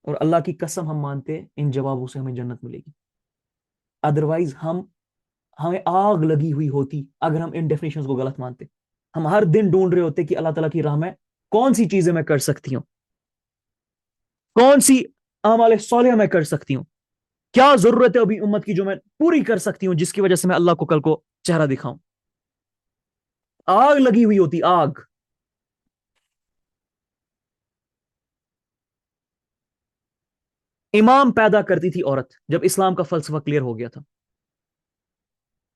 और अल्लाह की कसम हम मानते हैं इन जवाबों से हमें जन्नत मिलेगी। अदरवाइज हमें आग लगी हुई होती अगर हम इन डेफिनेशंस को गलत मानते। हम हर दिन ढूंढ रहे होते कि अल्लाह ताला की राह में कौन सी चीजें मैं कर सकती हूं, कौन सी आमाल सौलिहा मैं कर सकती हूं, क्या जरूरत है अभी उम्मत की जो मैं पूरी कर सकती हूं, जिसकी वजह से मैं अल्लाह को कल को चेहरा दिखाऊं। आग लगी हुई होती, आग। इमाम पैदा करती थी औरत, जब इस्लाम का फलसफा क्लियर हो गया था।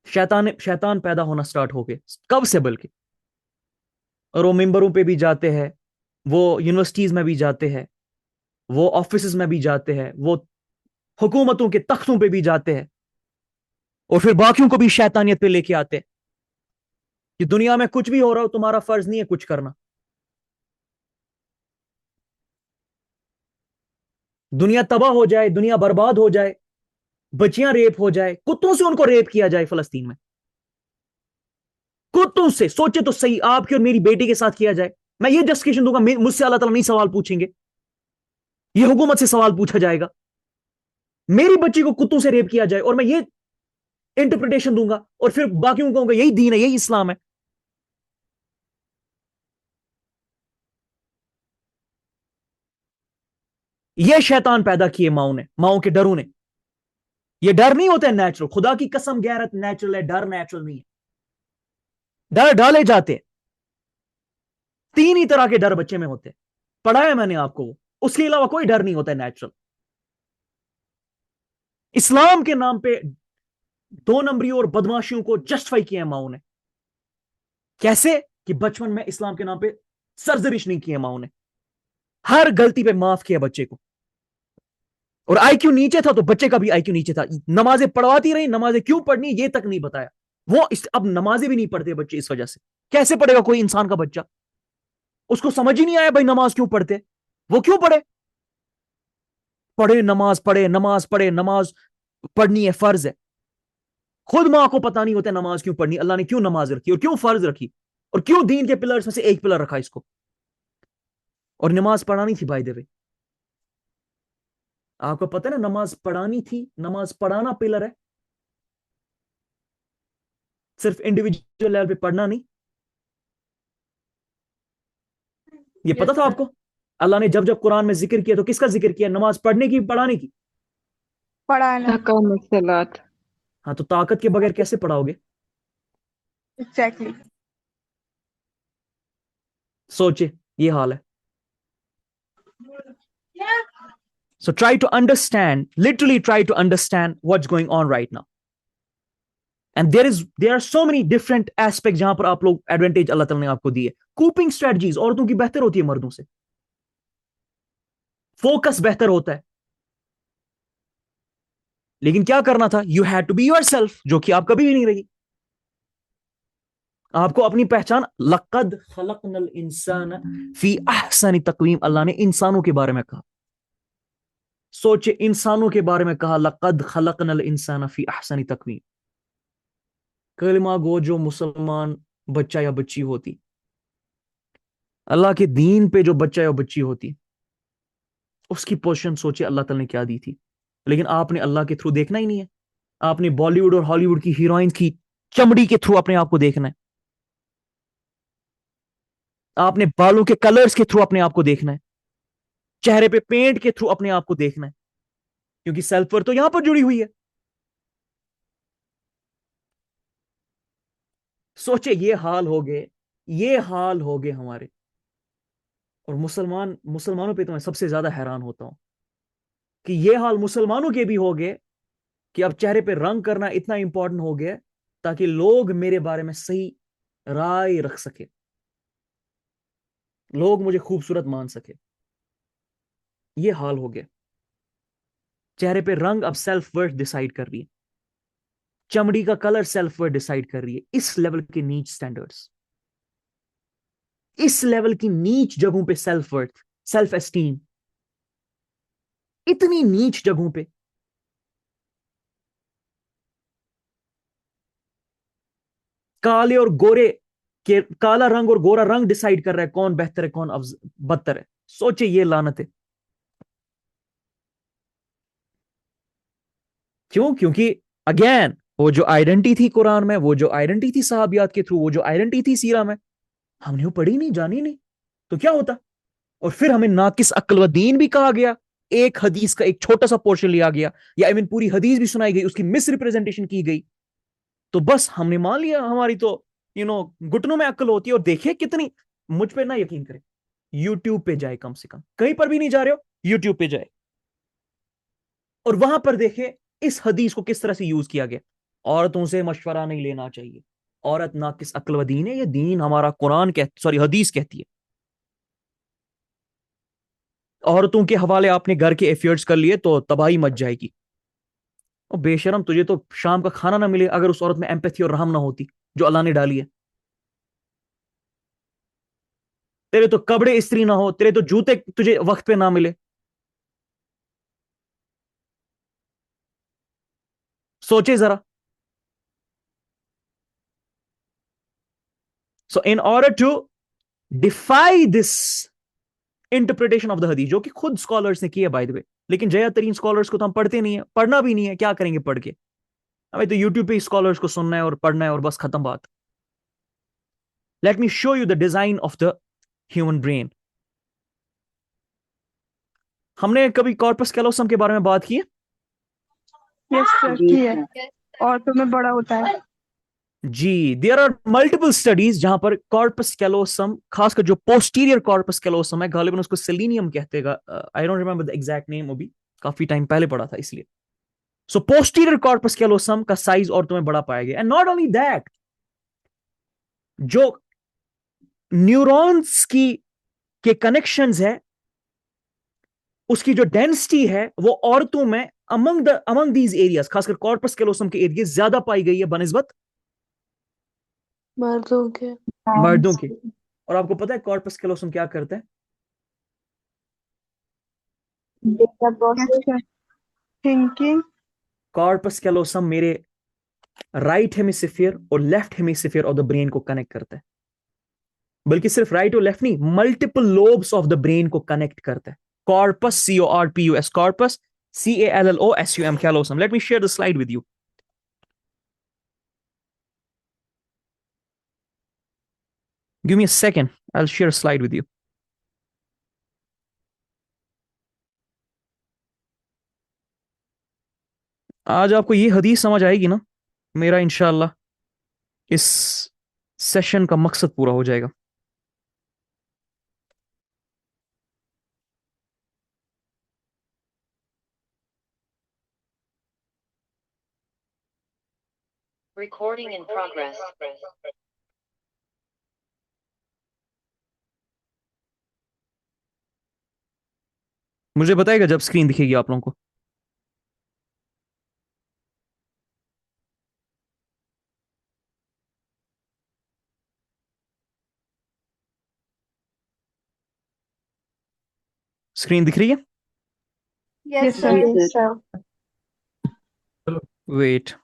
शैतान पैदा होना स्टार्ट हो गए, कब से बल्कि। और वो मिंबरों पे भी जाते हैं, वो यूनिवर्सिटीज में भी जाते हैं, वो ऑफिस में भी जाते हैं, वो हुकूमतों के तख्तों पे भी जाते हैं, और फिर बाकियों को भी शैतानियत पे लेके आते हैं कि दुनिया में कुछ भी हो रहा हो तुम्हारा फर्ज नहीं है कुछ करना। दुनिया तबाह हो जाए, दुनिया बर्बाद हो जाए, बच्चियां रेप हो जाए, कुत्तों से उनको रेप किया जाए फलस्तीन में, कुत्तों से। सोचे तो सही, आपकी और मेरी बेटी के साथ किया जाए, मैं ये जस्टिफिकेशन दूंगा, मुझसे अल्लाह ताला नहीं सवाल पूछेंगे, ये हुकूमत से सवाल पूछा जाएगा। मेरी बच्ची को कुत्तों से रेप किया जाए और मैं ये इंटरप्रिटेशन दूंगा, और फिर बाकियों को कहूंगा यही दीन है, यही इस्लाम है। ये शैतान पैदा किए माओ ने, माओ के डरों ने। ये डर नहीं होता है नेचुरल, खुदा की कसम गैरत नेचुरल है, डर नेचुरल नहीं है। डर डाले जाते हैं, तीन ही तरह के डर बच्चे में होते हैं, पढ़ाया मैंने आपको वो, उसके अलावा कोई डर नहीं होता है नेचुरल। इस्लाम के नाम पे दो नंबरी और बदमाशियों को जस्टिफाई किया है माओ ने। कैसे? कि बचपन में इस्लाम के नाम पे सरजरिश नहीं किया माओ ने, हर गलती पे माफ किया बच्चे को। और आईक्यू नीचे था तो बच्चे का भी आईक्यू नीचे था, नमाजें पढ़वाती रही, नमाजें क्यों पढ़नी ये तक नहीं बताया। अब नमाजें भी नहीं पढ़ते बच्चे इस वजह से। कैसे पढ़ेगा कोई इंसान का बच्चा? उसको समझ ही नहीं आया भाई नमाज क्यों पढ़ते, वो क्यों पढ़े? पढ़े नमाज, पढ़े नमाज, पढ़े नमाज, पढ़नी है, फर्ज है। खुद मां को पता नहीं होता नमाज क्यों पढ़नी, अल्लाह ने क्यों नमाज रखी और क्यों फर्ज रखी, और क्यों दीन के पिलर्स में से एक पिलर रखा इसको। और नमाज पढ़ानी थी बाय द वे, आपको पता है ना, नमाज पढ़ानी थी, नमाज पढ़ाना पिलर है, सिर्फ इंडिविजुअल लेवल पे पढ़ना नहीं। ये पता था आपको? अल्लाह ने जब जब कुरान में जिक्र किया तो किसका जिक्र किया? नमाज पढ़ने की, पढ़ाने की? पढ़ाना। सलात। हाँ, तो ताकत के बगैर कैसे पढ़ाओगे? एग्जैक्टली। सोचे, ये हाल है। So try to understand, literally try to understand what's going on right now. And there are so many different aspect जहां पर आप लोग एडवांटेज अल्लाह ताला ने आपको दी है. कूपिंग स्ट्रेटजीज औरतों की बेहतर होती है मर्दों से. फोकस बेहतर होता है. लेकिन क्या करना था? You had to be yourself, जो कि आप कभी भी नहीं रही. आपको अपनी पहचान, लक़द खलक़नल इंसान फी अहसनी तक़वीम, अल्लाह ने इंसानों के बारे में कहा. सोचे, इंसानों के बारे में कहा, लक़द खलक़नल इंसान फी अहसनी तक़वीम. कलमा गो जो मुसलमान बच्चा या बच्ची होती, अल्लाह के दीन पे जो बच्चा या बच्ची होती, उसकी पोजीशन सोचे अल्लाह ताला ने क्या दी थी. लेकिन आपने अल्लाह के थ्रू देखना ही नहीं है. आपने बॉलीवुड और हॉलीवुड की हीरोइंस की चमड़ी के थ्रू अपने आप को देखना है. आपने बालों के कलर्स के थ्रू अपने आप को देखना है. चेहरे पे पेंट के थ्रू अपने आप को देखना है. क्योंकि सेल्फ वर्थ तो यहां पर जुड़ी हुई है. सोचे ये हाल हो गए, ये हाल हो गए हमारे. और मुसलमानों पे तो मैं सबसे ज्यादा हैरान होता हूं कि ये हाल मुसलमानों के भी हो गए कि अब चेहरे पे रंग करना इतना इंपॉर्टेंट हो गया ताकि लोग मेरे बारे में सही राय रख सके, लोग मुझे खूबसूरत मान सके. ये हाल हो गया. चेहरे पे रंग अब सेल्फ वर्थ डिसाइड कर रही है. चमड़ी का कलर सेल्फ वर्थ डिसाइड कर रही है. इस लेवल के नीच स्टैंडर्ड्स, इस लेवल की नीच जगहों पे सेल्फ वर्थ, सेल्फ एस्टीम, इतनी नीच जगहों पे. काले और गोरे के, काला रंग और गोरा रंग डिसाइड कर रहा है कौन बेहतर है, कौन बदतर है. सोचे ये लानत है. क्यों? क्योंकि अगेन, वो जो आइडेंटिटी थी कुरान में, वो जो आइडेंटिटी थी सहाबियात के थ्रू, वो जो आइडेंटिटी थी सीरा में, हमने वो पढ़ी नहीं, जानी नहीं, तो क्या होता. और फिर हमें नाकिस अक्ल व दीन भी कहा गया. एक हदीस का एक छोटा सा पोर्शन लिया गया, या इवन पूरी हदीस भी सुनाई गई, उसकी मिस रिप्रेजेंटेशन की गई, तो बस हमने मान लिया हमारी तो घुटनों में अक्ल होती है. और देखिए कितनी, मुझ पे ना यकीन करें, यूट्यूब पे जाए, कम से कम कहीं पर भी नहीं जा रहे हो, यूट्यूब पे जाए और वहां पर देखे इस हदीस को किस तरह से यूज किया गया. औरतों से मशवरा नहीं लेना चाहिए, औरत ना किस अक्ल व दीन है, ये दीन हमारा कुरान सॉरी हदीस कहती है. औरतों के हवाले आपने घर के अफेयर्स कर लिए तो तबाही मच जाएगी. और बेशरम, तुझे तो शाम का खाना ना मिले अगर उस औरत में एम्पैथी और रहम ना होती जो अल्लाह ने डाली है. तेरे तो कपड़े इस्त्री ना हो, तेरे तो जूते तुझे वक्त पे ना मिले. सोचे जरा. So in order to defy this interpretation of the हदीस, जो कि खुद स्कॉलर्स ने किया बाय द वे, लेकिन जया तरीन स्कॉलर्स को तो हम पढ़ते नहीं है, पढ़ना भी नहीं है, क्या करेंगे पढ़ के. हमें तो यूट्यूब पे स्कॉलर्स को सुनना है और पढ़ना है और बस खत्म बात. Let me show you the design of the human brain. हमने कभी कॉर्पस कैलोसम के बारे में बात की है? यस सर, जी की है. सर। और तुम्हें बड़ा होता है. जी, देयर आर मल्टीपल स्टडीज जहां पर कॉर्पस कैलोसम, खासकर जो पोस्टीरियर कॉर्पस कैलोसम है, गालिबन उसको सेलेनियम कहते हैं. I don't remember the exact name, अभी काफी टाइम पहले पढ़ा था इसलिए. सो पोस्टीरियर कॉर्पस कैलोसम का साइज और तुम्हें बड़ा पाया गया. एंड नॉट ओनली दैट, जो न्यूरॉन्स की के कनेक्शंस है, उसकी जो डेंसिटी है वो औरतों में अमंग दीज एरियाज, खासकर कॉर्पस कैलोसम के एरिया ज्यादा पाई गई है बनस्बत मर्दों के। मर्दों के. और आपको पता है कॉर्पस कैलोसम क्या करता है? Data process. अच्छा. थिंकिंग. कॉर्पस कैलोसम मेरे राइट हेमिस्फीयर और left hemisphere of the brain को कनेक्ट करता है. बल्कि सिर्फ राइट और लेफ्ट नहीं, multiple lobes of the brain को कनेक्ट करता है. Corpus, CORPUS, corpus, CALLOSUM, callosum. Let me share the slide with you. Give me a second. I'll share a slide with you. आज आपको ये हदीस समझ आएगी ना, मेरा इंशाल्लाह इस सेशन का मकसद पूरा हो जाएगा. Recording in progress. मुझे बताएगा जब स्क्रीन दिखेगी आप लोगों को। स्क्रीन दिख रही है? Yes, Yes, sir. sir. Yes, sir. Wait,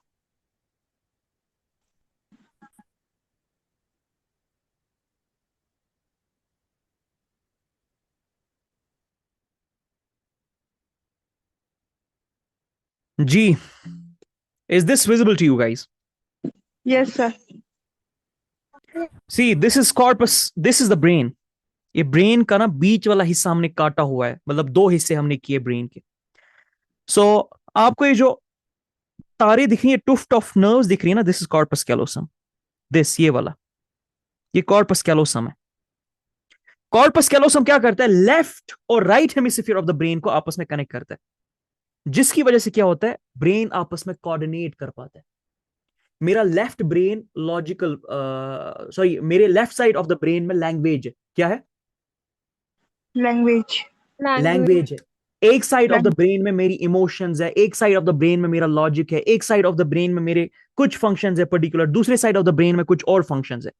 जी, is this visible to you guys? Yes, sir. See this is corpus, this is the brain. ये ब्रेन का ना बीच वाला हिस्सा हमने काटा हुआ है, मतलब दो हिस्से हमने किए ब्रेन के। सो आपको ये जो तारे दिख रही है, टुफ्ट ऑफ नर्व्स दिख रही है ना, this is corpus callosum. This, ये वाला, ये कॉर्पस कैलोसम है। कॉर्पस कैलोसम क्या करता है? लेफ्ट और right hemisphere of the brain को आपस में कनेक्ट करता है, जिसकी वजह से क्या होता है, ब्रेन आपस में कोऑर्डिनेट कर पाता है। मेरा लेफ्ट ब्रेन लॉजिकल, सॉरी, मेरे left side of the brain में लैंग्वेज है। क्या है? Language. लैंग्वेज है। एक साइड ऑफ द ब्रेन में मेरी इमोशंस है, एक साइड ऑफ द ब्रेन में मेरा लॉजिक है, एक साइड ऑफ द ब्रेन में मेरे कुछ फंक्शंस है पर्टिकुलर, दूसरे साइड ऑफ द ब्रेन में कुछ और फंक्शंस है।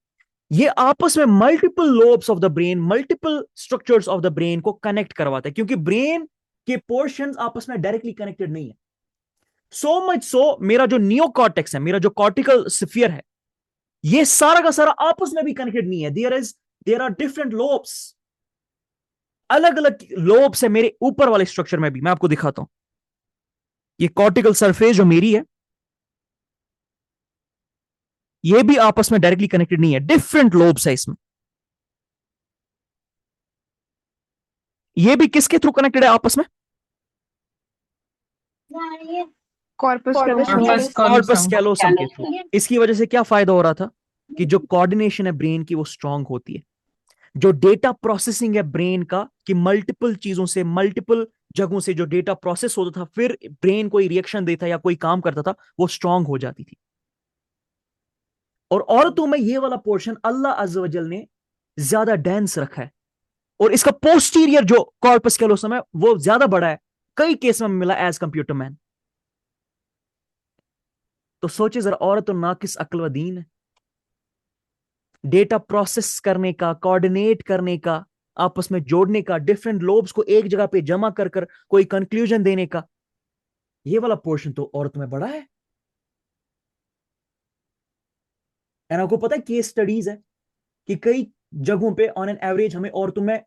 ये आपस में multiple lobes of the brain, multiple structures of the brain को कनेक्ट करवाता है, क्योंकि ब्रेन के पोर्शंस आपस में डायरेक्टली कनेक्टेड नहीं है। सो मच सो, मेरा जो नियोकॉर्टेक्स है, मेरा जो कॉर्टिकल स्फीयर है, ये सारा का सारा आपस में भी कनेक्टेड नहीं है। देयर आर डिफरेंट लोब्स, अलग अलग लोब्स है मेरे ऊपर वाले स्ट्रक्चर में भी। मैं आपको दिखाता हूं, ये कॉर्टिकल सरफेस जो मेरी है, ये भी आपस में डायरेक्टली कनेक्टेड नहीं है, डिफरेंट लोब्स है इसमें। ये भी किसके थ्रू कनेक्टेड है आपस में? Corpus Corpus callosum. callosum. Corpus callosum के थ्रू। इसकी वजह से क्या फायदा हो रहा था कि जो कोऑर्डिनेशन है ब्रेन की वो स्ट्रांग होती है। जो डेटा प्रोसेसिंग है ब्रेन का, कि मल्टीपल चीजों से, मल्टीपल जगहों से जो डेटा प्रोसेस होता था, फिर ब्रेन कोई रिएक्शन देता या कोई काम करता था, वो स्ट्रांग हो जाती थी। और औरतों में ये वाला पोर्शन अल्लाह अज़्ज़ व जल ने ज्यादा डेंस रखा है, और इसका पोस्टीरियर जो कॉर्पस कैलोसम है वो ज्यादा बड़ा है, कई केस में मिला एज कंप्यूटर मैन। तो सोचे जरा, औरत तो नाकिस अक्ल व दीन है। डेटा प्रोसेस करने का, कोऑर्डिनेट करने का, आपस में जोड़ने का, डिफरेंट लोब्स को एक जगह पे जमा कर कर कोई कंक्लूजन देने का, ये वाला पोर्शन तो औरत में बड़ा है। एंड आपको पता है, केस स्टडीज है कि कई जगहों पे ऑन एन एवरेज हमें औरतों में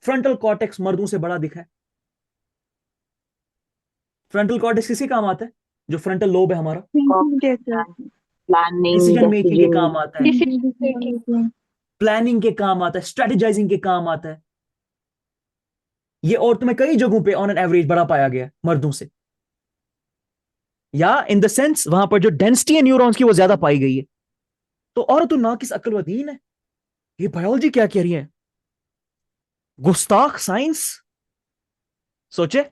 फ्रंटल कॉर्टेक्स मर्दों से बड़ा दिखा है। फ्रंटल कॉर्टेक्स किसी काम आता है? जो फ्रंटल लोब है हमारा, Thinking के sir. Planning, डिसीजन मेकिंग के काम decision. आता है, Decision making. प्लानिंग के काम आता है, स्ट्रेटेजाइजिंग के काम आता है। ये औरतों में कई जगहों पे ऑन एन एवरेज बड़ा पाया गया मर्दों से, या इन द सेंस वहां पर जो डेंसिटी है न्यूरॉन्स की वो ज्यादा पाई गई है। तो औरत तो नाकिस अक्ल व दीन है। ये बायोलॉजी क्या कह रही है? गुस्ताख साइंस। सोचे